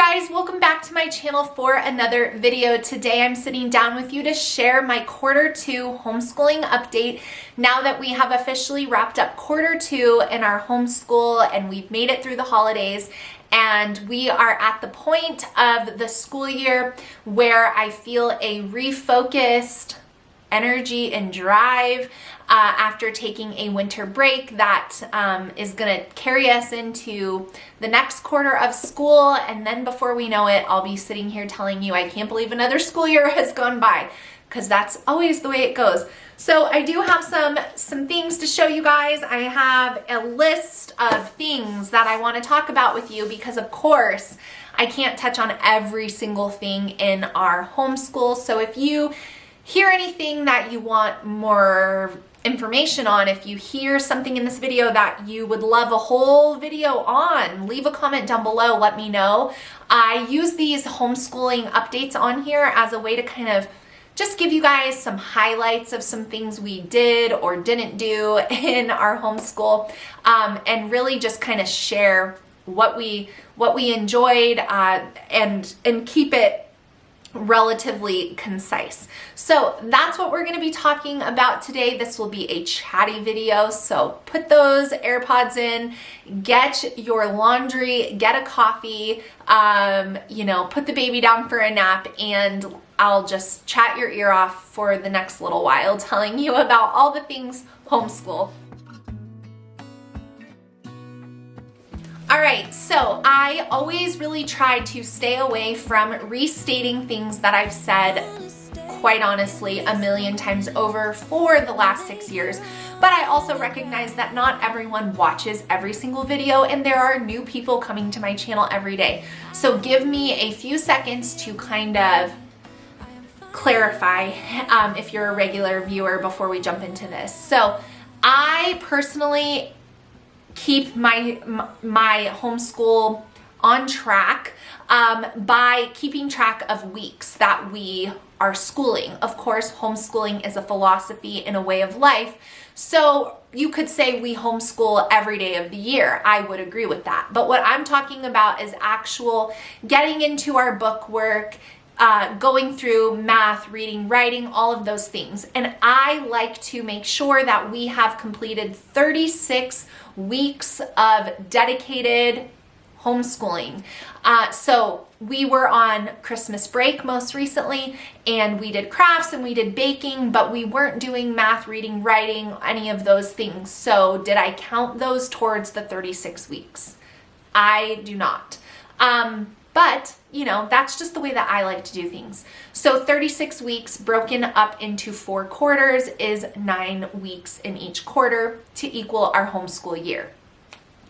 guys, welcome back to my channel for another video. Today I'm sitting down with you to share my quarter 2 homeschooling update now that we have officially wrapped up quarter 2 in our homeschool and we've made it through the holidays, and we are at the point of the school year where I feel a refocused energy and drive after taking a winter break that is going to carry us into the next quarter of school, and then before we know it, I'll be sitting here telling you I can't believe another school year has gone by, because that's always the way it goes. So I do have some things to show you guys. I have a list of things that I want to talk about with you because, of course, I can't touch on every single thing in our homeschool. So if you hear anything that you want more information on, if you hear something in this video that you would love a whole video on, leave a comment down below, let me know. I use these homeschooling updates on here as a way to kind of just give you guys some highlights of some things we did or didn't do in our homeschool, and really just kind of share what we enjoyed, and keep it relatively concise. So that's what we're going to be talking about today. This will be a chatty video, so put those AirPods in, get your laundry, get a coffee, put the baby down for a nap, and I'll just chat your ear off for the next little while telling you about all the things homeschool. All right, so I always really try to stay away from restating things that I've said, quite honestly, a million times over for the last 6 years. But I also recognize that not everyone watches every single video, and there are new people coming to my channel every day. So give me a few seconds to kind of clarify if you're a regular viewer before we jump into this. So I personally keep my homeschool on track by keeping track of weeks that we are schooling. Of course, homeschooling is a philosophy and a way of life, so you could say we homeschool every day of the year. I would agree with that. But what I'm talking about is actual getting into our book work, going through math, reading, writing, all of those things. And I like to make sure that we have completed 36 weeks of dedicated homeschooling. So we were on Christmas break most recently, and we did crafts and we did baking, but we weren't doing math, reading, writing, any of those things. So did I count those towards the 36 weeks? I do not. But, that's just the way that I like to do things. So 36 weeks broken up into 4 quarters is 9 weeks in each quarter to equal our homeschool year.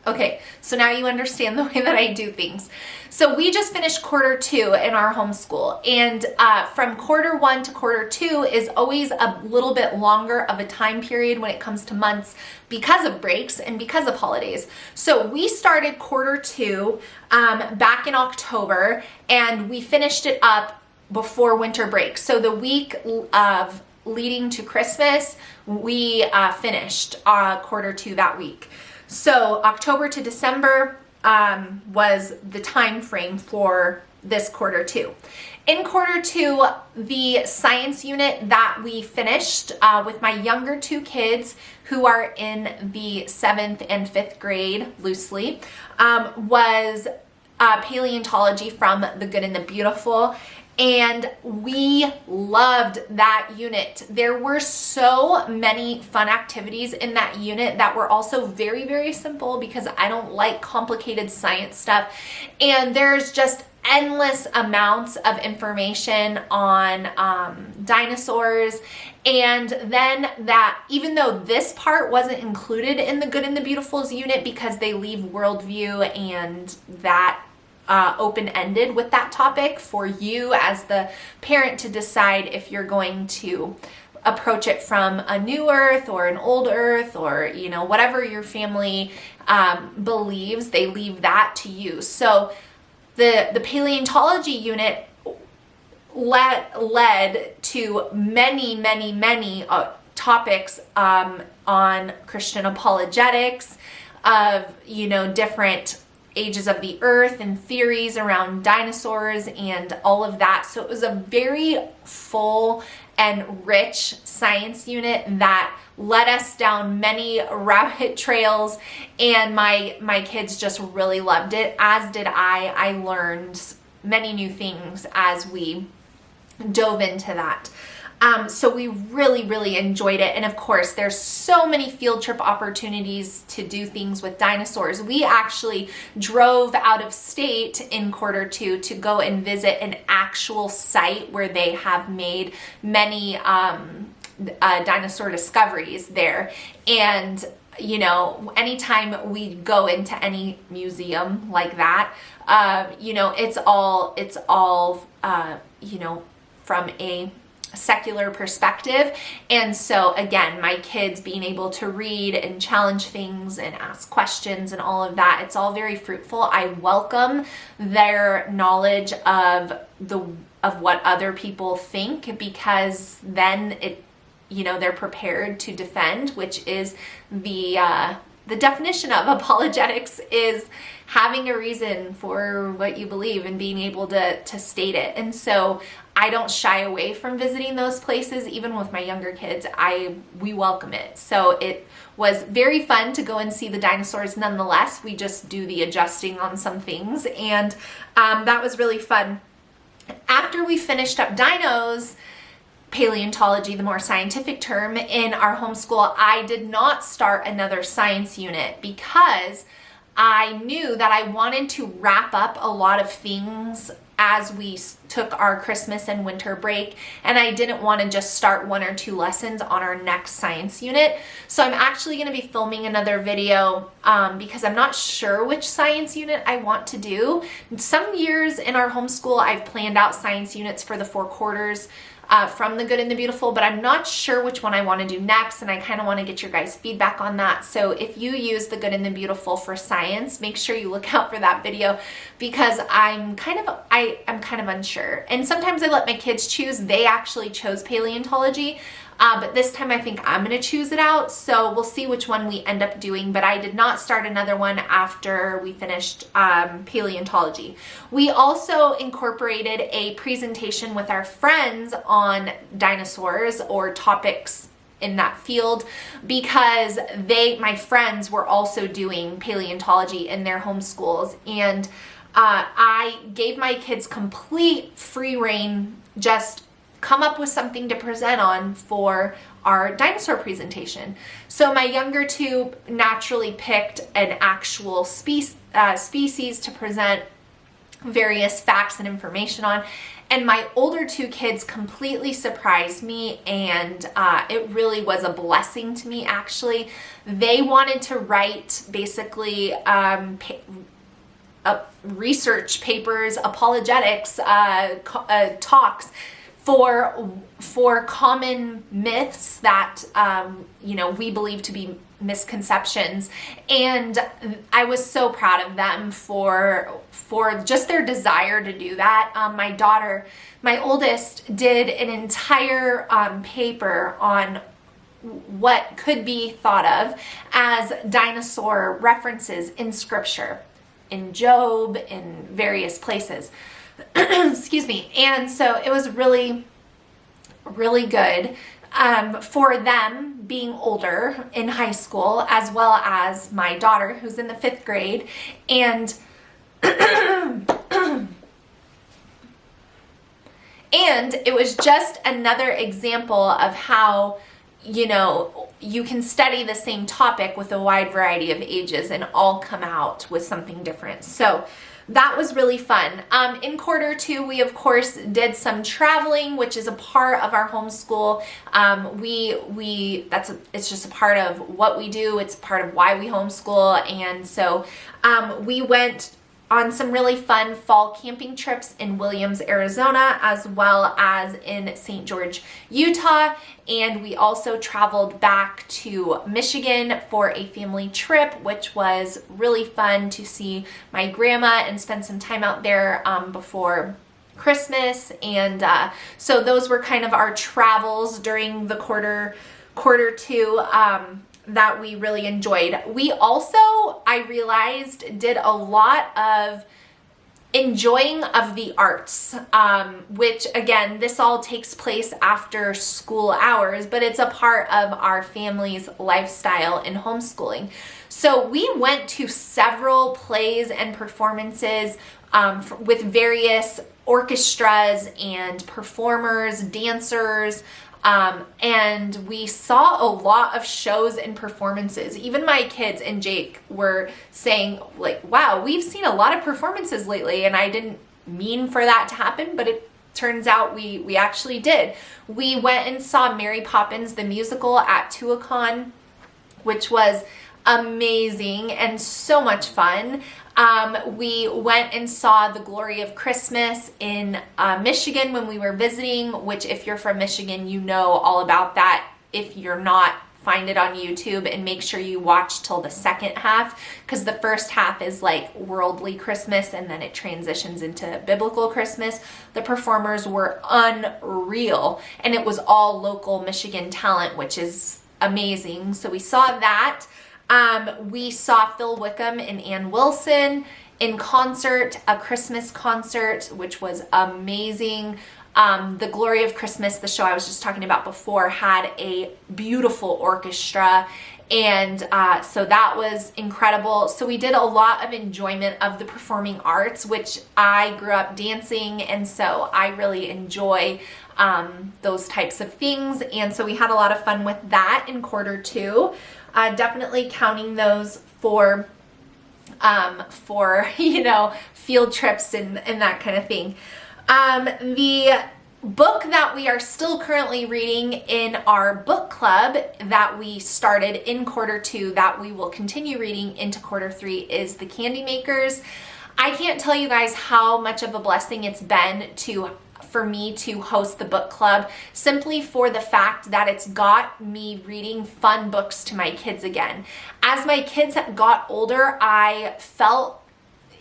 Okay, so now you understand the way that I do things. So we just finished quarter 2 in our homeschool, and from quarter 1 to quarter 2 is always a little bit longer of a time period when it comes to months because of breaks and because of holidays. So we started quarter 2 back in October, and we finished it up before winter break. So the week of leading to Christmas, we finished quarter 2 that week. So October to December was the time frame for this quarter 2. In quarter 2, the science unit that we finished with my younger 2 kids who are in the 7th and 5th grade loosely was paleontology from The Good and the Beautiful. And we loved that unit. There were so many fun activities in that unit that were also very, very simple because I don't like complicated science stuff. And there's just endless amounts of information on dinosaurs. And then that, even though this part wasn't included in the Good and the Beautiful's unit because they leave worldview and that open-ended with that topic for you as the parent to decide if you're going to approach it from a new earth or an old earth, or whatever your family believes, they leave that to you. So the paleontology unit led to many topics on Christian apologetics of different ages of the earth and theories around dinosaurs and all of that. So it was a very full and rich science unit that led us down many rabbit trails, and my kids just really loved it, as did I. I learned many new things as we dove into that. So we really enjoyed it. And of course, there's so many field trip opportunities to do things with dinosaurs. We actually drove out of state in Q2 to go and visit an actual site where they have made many dinosaur discoveries there. And you know, anytime we go into any museum like that, you know, it's all you know, from a secular perspective. And so again, my kids being able to read and challenge things and ask questions and all of that, it's all very fruitful. I welcome their knowledge of what other people think, because then it, you know, they're prepared to defend, which is the definition of apologetics, is having a reason for what you believe and being able to state it. And so I don't shy away from visiting those places. Even with my younger kids, we welcome it. So it was very fun to go and see the dinosaurs nonetheless. We just do the adjusting on some things, and that was really fun. After we finished up dinos, paleontology, the more scientific term, in our homeschool, I did not start another science unit because I knew that I wanted to wrap up a lot of things as we took our Christmas and winter break, and I didn't want to just start 1 or 2 lessons on our next science unit. So I'm actually going to be filming another video because I'm not sure which science unit I want to do. Some years in our homeschool, I've planned out science units for the 4 quarters from the Good and the Beautiful, but I'm not sure which one I want to do next, and I kind of want to get your guys' feedback on that. So if you use the Good and the Beautiful for science, make sure you look out for that video, because I'm kind of unsure. And sometimes I let my kids choose. They actually chose paleontology, but this time I think I'm going to choose it out. So we'll see which one we end up doing, but I did not start another one after we finished paleontology. We also incorporated a presentation with our friends on dinosaurs or topics in that field, because my friends were also doing paleontology in their homeschools, and I gave my kids complete free rein, just come up with something to present on for our dinosaur presentation. So my younger 2 naturally picked an actual species to present various facts and information on, and my older 2 kids completely surprised me, and it really was a blessing to me, actually. They wanted to write basically research papers, apologetics, talks for common myths that you know, we believe to be misconceptions. And I was so proud of them for just their desire to do that. My daughter, my oldest, did an entire paper on what could be thought of as dinosaur references in scripture, in Job, in various places. Excuse me. And so it was really good for them being older in high school, as well as my daughter, who's in the 5th grade. And and it was just another example of how, you know, you can study the same topic with a wide variety of ages and all come out with something different. So that was really fun. In Q2, we of course did some traveling, which is a part of our homeschool. It's just a part of what we do. It's part of why we homeschool. And so we went on some really fun fall camping trips in Williams, Arizona, as well as in St. George, Utah. And we also traveled back to Michigan for a family trip, which was really fun to see my grandma and spend some time out there before Christmas. And so those were kind of our travels during the Q2. that we really enjoyed. We also, I realized, did a lot of enjoying of the arts, which again, this all takes place after school hours, but it's a part of our family's lifestyle in homeschooling. So we went to several plays and performances with various orchestras and performers, dancers, and we saw a lot of shows and performances. Even my kids and Jake were saying, like, wow, we've seen a lot of performances lately, and I didn't mean for that to happen, but it turns out we actually did. We went and saw Mary Poppins the musical at Tuacahn, which was amazing and so much fun. We went and saw The Glory of Christmas in Michigan when we were visiting, which if you're from Michigan, you know all about that. If you're not, find it on YouTube and make sure you watch till the second half, because the first half is like worldly Christmas and then it transitions into biblical Christmas. The performers were unreal, and it was all local Michigan talent, which is amazing. So we saw that. We saw Phil Wickham and Ann Wilson in concert, a Christmas concert, which was amazing. The Glory of Christmas, the show I was just talking about before, had a beautiful orchestra, and so that was incredible. So we did a lot of enjoyment of the performing arts, which I grew up dancing, and so I really enjoy those types of things, and so we had a lot of fun with that in quarter two. Definitely counting those for you know, field trips and that kind of thing. The book that we are still currently reading in our book club that we started in quarter two, that we will continue reading into quarter three, is The Candy Makers. I can't tell you guys how much of a blessing it's been for me to host the book club, simply for the fact that it's got me reading fun books to my kids again. As my kids got older, I felt,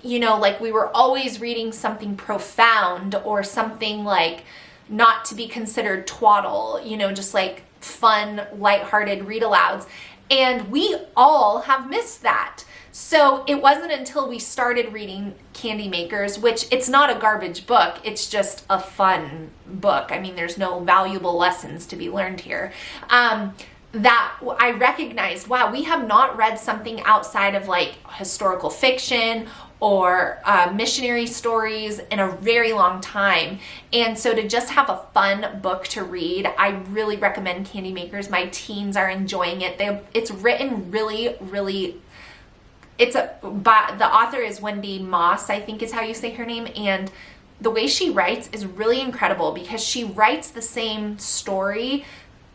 you know, like we were always reading something profound or something like not to be considered twaddle, you know, just like fun, lighthearted read-alouds. And we all have missed that. So it wasn't until we started reading Candy Makers, which it's not a garbage book, it's just a fun book. I mean, there's no valuable lessons to be learned here. That I recognized, wow, we have not read something outside of like historical fiction or missionary stories in a very long time. And so to just have a fun book to read, I really recommend Candy Makers. My teens are enjoying it. It's written really, really, the author is Wendy Moss, I think is how you say her name, and the way she writes is really incredible because she writes the same story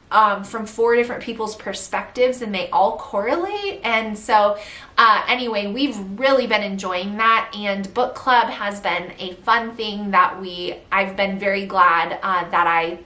from 4 different people's perspectives, and they all correlate. And so anyway, we've really been enjoying that, and book club has been a fun thing that I've been very glad that I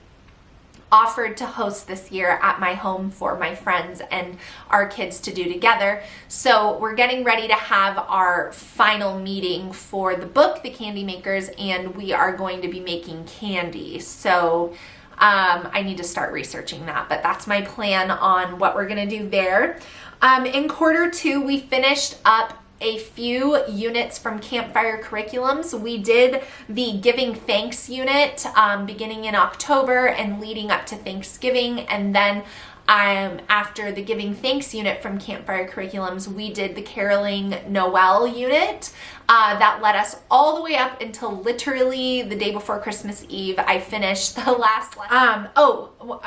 offered to host this year at my home for my friends and our kids to do together. So we're getting ready to have our final meeting for the book, The Candy Makers, and we are going to be making candy. So I need to start researching that, but that's my plan on what we're going to do there. In quarter two, we finished up a few units from Campfire Curriculums. We did the Giving Thanks unit beginning in October and leading up to Thanksgiving, and then after the Giving Thanks unit from Campfire Curriculums, we did the Caroling Noel unit. That led us all the way up until literally the day before Christmas Eve. I finished the last lesson.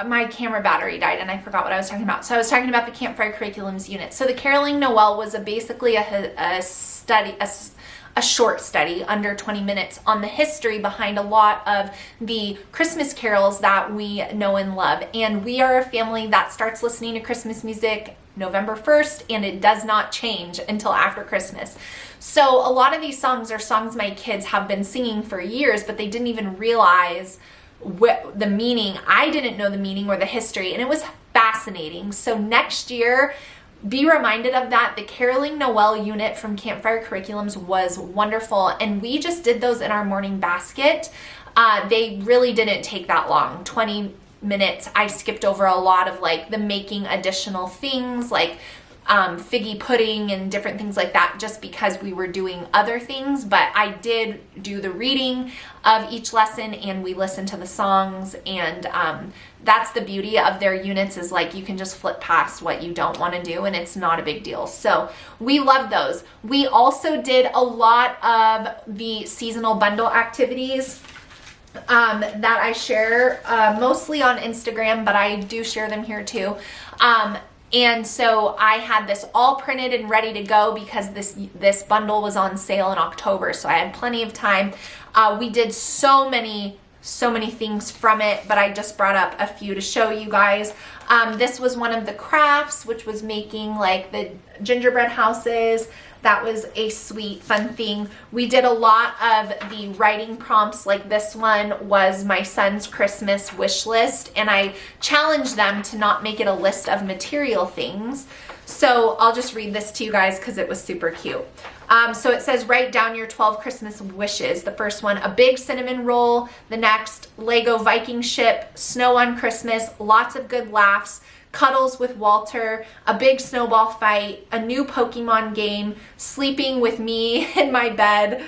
My camera battery died and I forgot what I was talking about. So I was talking about the Campfire Curriculums unit. So the Caroling Noel was basically a short study under 20 minutes on the history behind a lot of the Christmas carols that we know and love. And we are a family that starts listening to Christmas music November 1st, and it does not change until after Christmas. So a lot of these songs are songs my kids have been singing for years, but they didn't even realize the meaning. I didn't know the meaning or the history, and it was fascinating. So next year, be reminded of that. The Caroling Noel unit from Campfire Curriculums was wonderful, and we just did those in our morning basket. They really didn't take that long, 20 minutes, I skipped over a lot of like the making additional things like figgy pudding and different things like that, just because we were doing other things. But I did do the reading of each lesson, and we listened to the songs, and that's the beauty of their units, is like you can just flip past what you don't want to do, and it's not a big deal. So we love those. We also did a lot of the seasonal bundle activities that I share mostly on Instagram, but I do share them here too. And so I had this all printed and ready to go because this bundle was on sale in October, so I had plenty of time. We did so many things from it, but I just brought up a few to show you guys. This was one of the crafts, which was making like the gingerbread houses. That was a sweet, fun thing. We did a lot of the writing prompts. Like this one was my son's Christmas wish list, and I challenged them to not make it a list of material things. So I'll just read this to you guys because it was super cute. So it says, write down your 12 Christmas wishes. The first one, a big cinnamon roll. The next, Lego Viking ship, snow on Christmas, lots of good laughs, cuddles with Walter, a big snowball fight, a new Pokemon game, sleeping with me in my bed,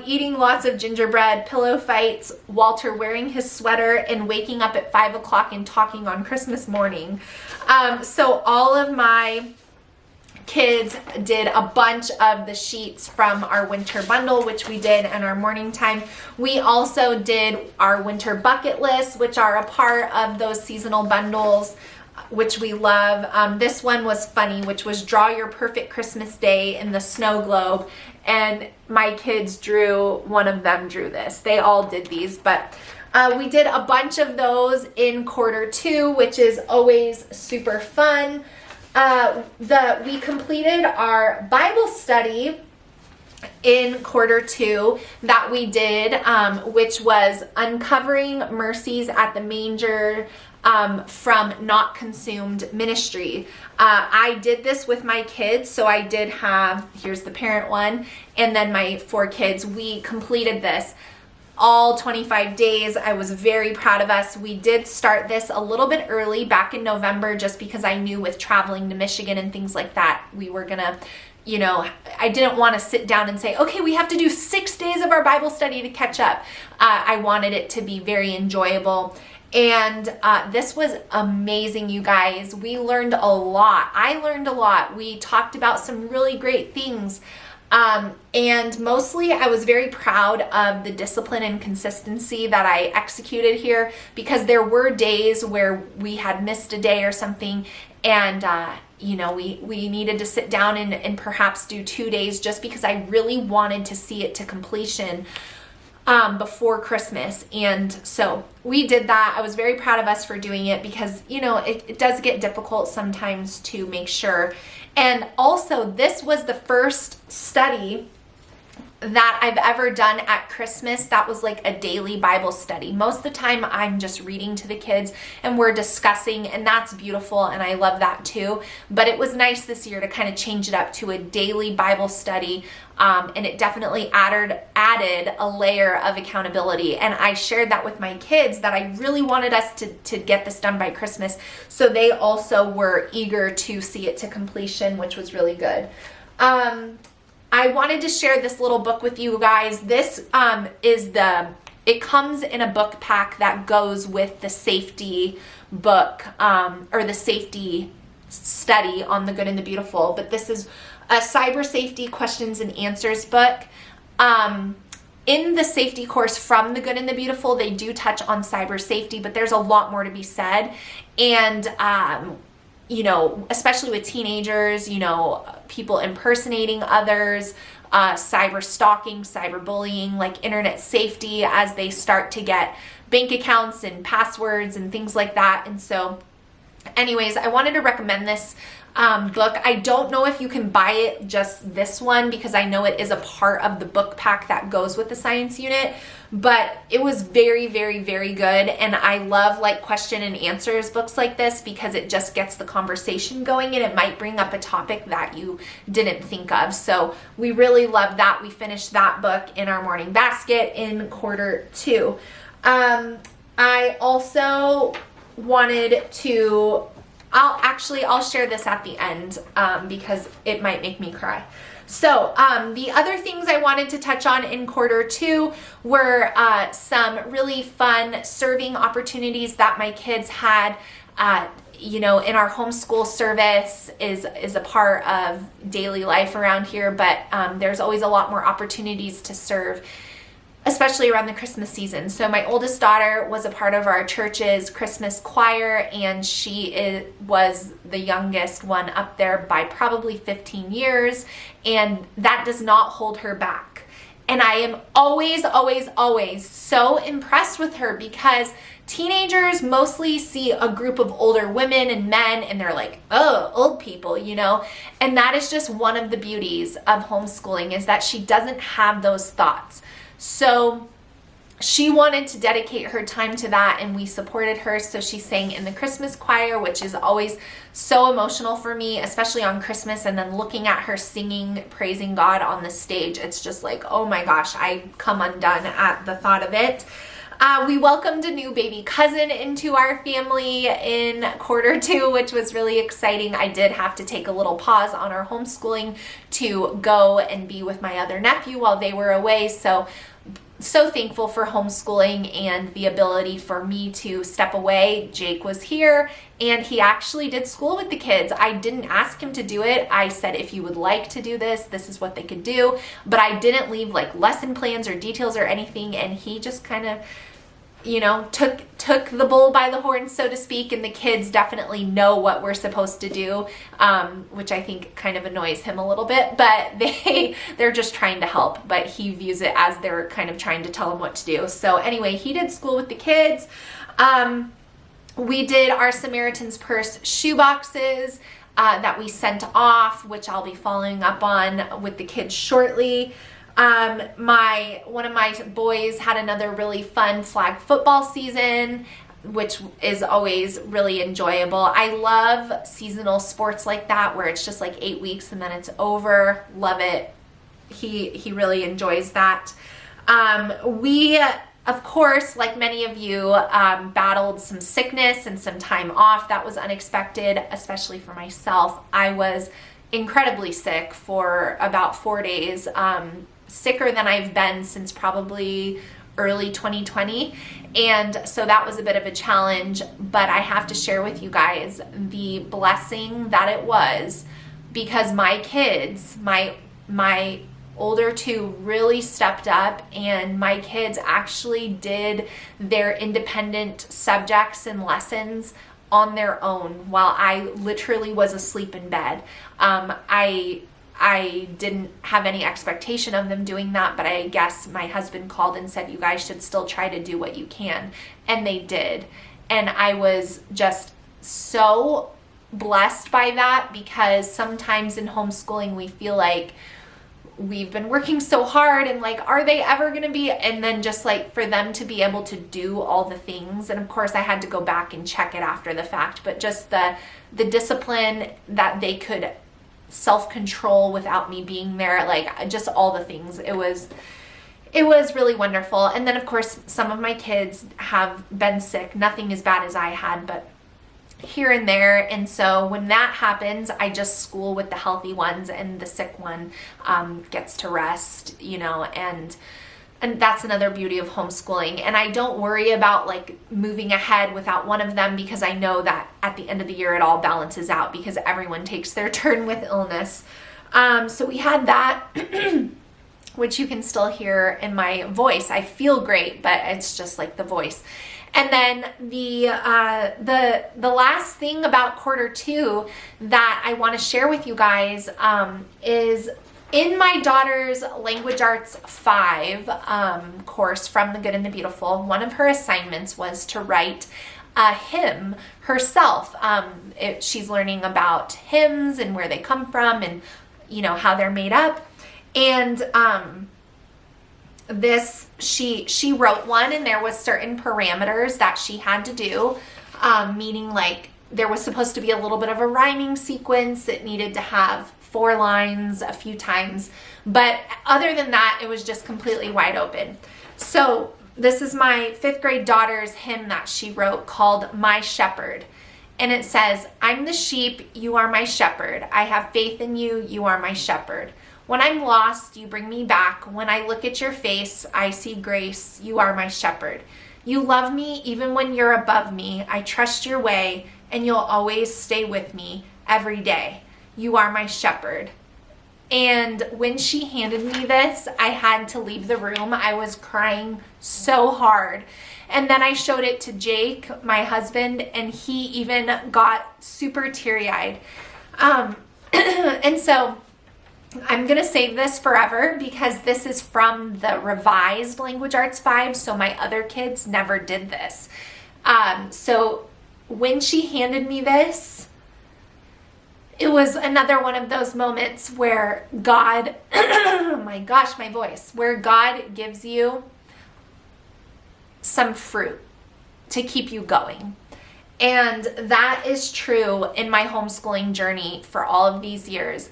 eating lots of gingerbread, pillow fights, Walter wearing his sweater, and waking up at 5 o'clock and talking on Christmas morning. So all of my kids did a bunch of the sheets from our winter bundle, which we did in our morning time. We also did our winter bucket lists, which are a part of those seasonal bundles, which we love. This one was funny, which was draw your perfect Christmas day in the snow globe. And my kids one of them drew this. They all did these, but we did a bunch of those in quarter 2, which is always super fun. We completed our Bible study in quarter 2 that we did, which was uncovering mercies at the manger from Not Consumed Ministry. I did this with my kids, so I did have, here's the parent one, and then my 4 kids. We completed this all 25 days. I was very proud of us. We did start this a little bit early back in November, just because I knew with traveling to Michigan and things like that, we were gonna, I didn't want to sit down and say, okay, we have to do 6 days of our Bible study to catch up. I wanted it to be very enjoyable. And this was amazing, you guys. We learned a lot. I learned a lot. We talked about some really great things. And mostly I was very proud of the discipline and consistency that I executed here, because there were days where we had missed a day or something, and we needed to sit down and perhaps do 2 days, just because I really wanted to see it to completion before Christmas. And so we did that. I was very proud of us for doing it, because it does get difficult sometimes to make sure. And also, this was the first study that I've ever done at Christmas that was like a daily Bible study. Most of the time I'm just reading to the kids and we're discussing, and that's beautiful, and I love that too. But it was nice this year to kind of change it up to a daily Bible study, and it definitely added a layer of accountability. And I shared that with my kids, that I really wanted us to get this done by Christmas, so they also were eager to see it to completion, which was really good. I wanted to share this little book with you guys. This it comes in a book pack that goes with the safety book, or the safety study on the Good and the Beautiful. But this is a cyber safety questions and answers book. In the safety course from the Good and the Beautiful, they do touch on cyber safety, but there's a lot more to be said. And especially with teenagers, people impersonating others, cyber stalking, cyber bullying, like internet safety as they start to get bank accounts and passwords and things like that. And so anyways, I wanted to recommend this book. I don't know if you can buy it, just this one, because I know it is a part of the book pack that goes with the science unit, but it was very, very, very good. And I love like question and answers books like this, because it just gets the conversation going, and it might bring up a topic that you didn't think of. So we really love that. We finished that book in our morning basket in quarter 2. I also wanted to, I'll share this at the end because it might make me cry. So the other things I wanted to touch on in quarter 2 were some really fun serving opportunities that my kids had. You know, in our homeschool service is a part of daily life around here, but there's always a lot more opportunities to serve, especially around the Christmas season. So my oldest daughter was a part of our church's Christmas choir, and she was the youngest one up there by probably 15 years, and that does not hold her back. And I am always, always, always so impressed with her because teenagers mostly see a group of older women and men and they're like, oh, old people, you know? And that is just one of the beauties of homeschooling, is that she doesn't have those thoughts. So she wanted to dedicate her time to that, and we supported her. So she sang in the Christmas choir, which is always so emotional for me, especially on Christmas. And then looking at her singing, praising God on the stage, it's just like, oh my gosh, I come undone at the thought of it. We welcomed a new baby cousin into our family in quarter 2, which was really exciting. I did have to take a little pause on our homeschooling to go and be with my other nephew while they were away. So thankful for homeschooling and the ability for me to step away. Jake was here and he actually did school with the kids. I didn't ask him to do it. I said, if you would like to do this, this is what they could do. But I didn't leave like lesson plans or details or anything. And he just kind of, you know, took the bull by the horns, so to speak, and the kids definitely know what we're supposed to do, which I think kind of annoys him a little bit, but they're just trying to help, but he views it as they're kind of trying to tell him what to do. So anyway, he did school with the kids. We did our Samaritan's Purse shoe boxes that we sent off, which I'll be following up on with the kids shortly. One of my boys had another really fun flag football season, which is always really enjoyable. I love seasonal sports like that, where it's just like 8 weeks and then it's over. Love it. He really enjoys that. We, of course, like many of you, battled some sickness and some time off. That was unexpected, especially for myself. I was incredibly sick for about 4 days. Sicker than I've been since probably early 2020, and so that was a bit of a challenge, but I have to share with you guys the blessing that it was, because my kids, my older 2 really stepped up, and my kids actually did their independent subjects and lessons on their own while I literally was asleep in bed. I didn't have any expectation of them doing that, but I guess my husband called and said, you guys should still try to do what you can. And they did. And I was just so blessed by that, because sometimes in homeschooling we feel like we've been working so hard and like, are they ever going to be? And then just like for them to be able to do all the things. And of course I had to go back and check it after the fact, but just the discipline that they could self-control without me being there, like just all the things. It was really wonderful. And then of course some of my kids have been sick, nothing as bad as I had, but here and there. And so when that happens, I just school with the healthy ones, and the sick one gets to rest, you know, and that's another beauty of homeschooling. And I don't worry about like moving ahead without one of them, because I know that at the end of the year it all balances out, because everyone takes their turn with illness. So we had that, which you can still hear in my voice. I feel great, but it's just like the voice. And then the last thing about quarter 2 that I want to share with you guys is in my daughter's Language Arts 5 course from The Good and the Beautiful. One of her assignments was to write a hymn herself. She's learning about hymns and where they come from, and you know how they're made up. And she wrote one, and there was certain parameters that she had to do, meaning like there was supposed to be a little bit of a rhyming sequence. It needed to have 4 lines a few times, but other than that, it was just completely wide open. So This is my 5th grade daughter's hymn that she wrote called My Shepherd. And it says, I'm the sheep, you are my shepherd. I have faith in you, you are my shepherd. When I'm lost, you bring me back. When I look at your face, I see grace, you are my shepherd. You love me even when you're above me. I trust your way, and you'll always stay with me every day. You are my shepherd. And when she handed me this, I had to leave the room. I was crying so hard. And then I showed it to Jake, my husband, and he even got super teary-eyed. And so I'm going to save this forever because this is from the revised Language Arts 5, so my other kids never did this. So when she handed me this, it was another one of those moments where God, oh my gosh, my voice, where God gives you some fruit to keep you going. And that is true in my homeschooling journey for all of these years.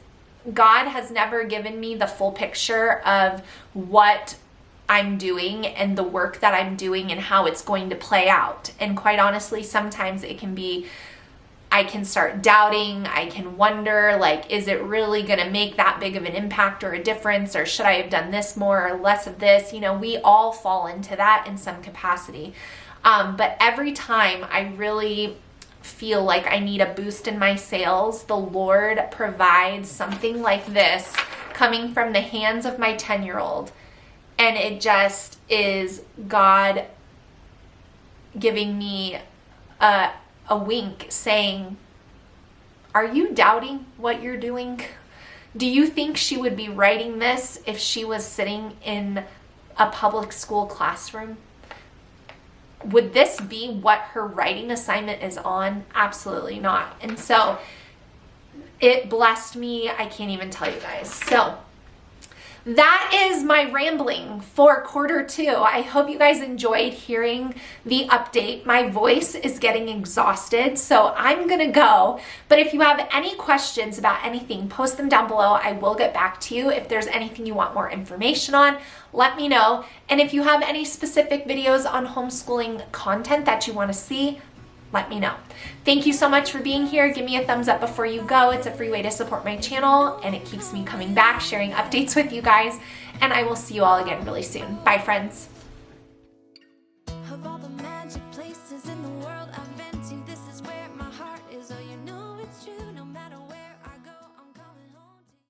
God has never given me the full picture of what I'm doing and the work that I'm doing and how it's going to play out. And quite honestly, sometimes it can be, I can start doubting, I can wonder, like, is it really going to make that big of an impact or a difference, or should I have done this more or less of this? You know, we all fall into that in some capacity. But every time I really feel like I need a boost in my sales, the Lord provides something like this coming from the hands of my 10-year-old. And it just is God giving me a wink saying, are you doubting what you're doing? Do you think she would be writing this if she was sitting in a public school classroom? Would this be what her writing assignment is on? Absolutely not. And so it blessed me. I can't even tell you guys. So that is my rambling for Q2. I hope you guys enjoyed hearing the update. My voice is getting exhausted, so I'm gonna go. But if you have any questions about anything, post them down below. I will get back to you. If there's anything you want more information on, let me know. And if you have any specific videos on homeschooling content that you want to see, let me know. Thank you so much for being here. Give me a thumbs up before you go. It's a free way to support my channel, and it keeps me coming back, sharing updates with you guys. And I will see you all again really soon. Bye, friends.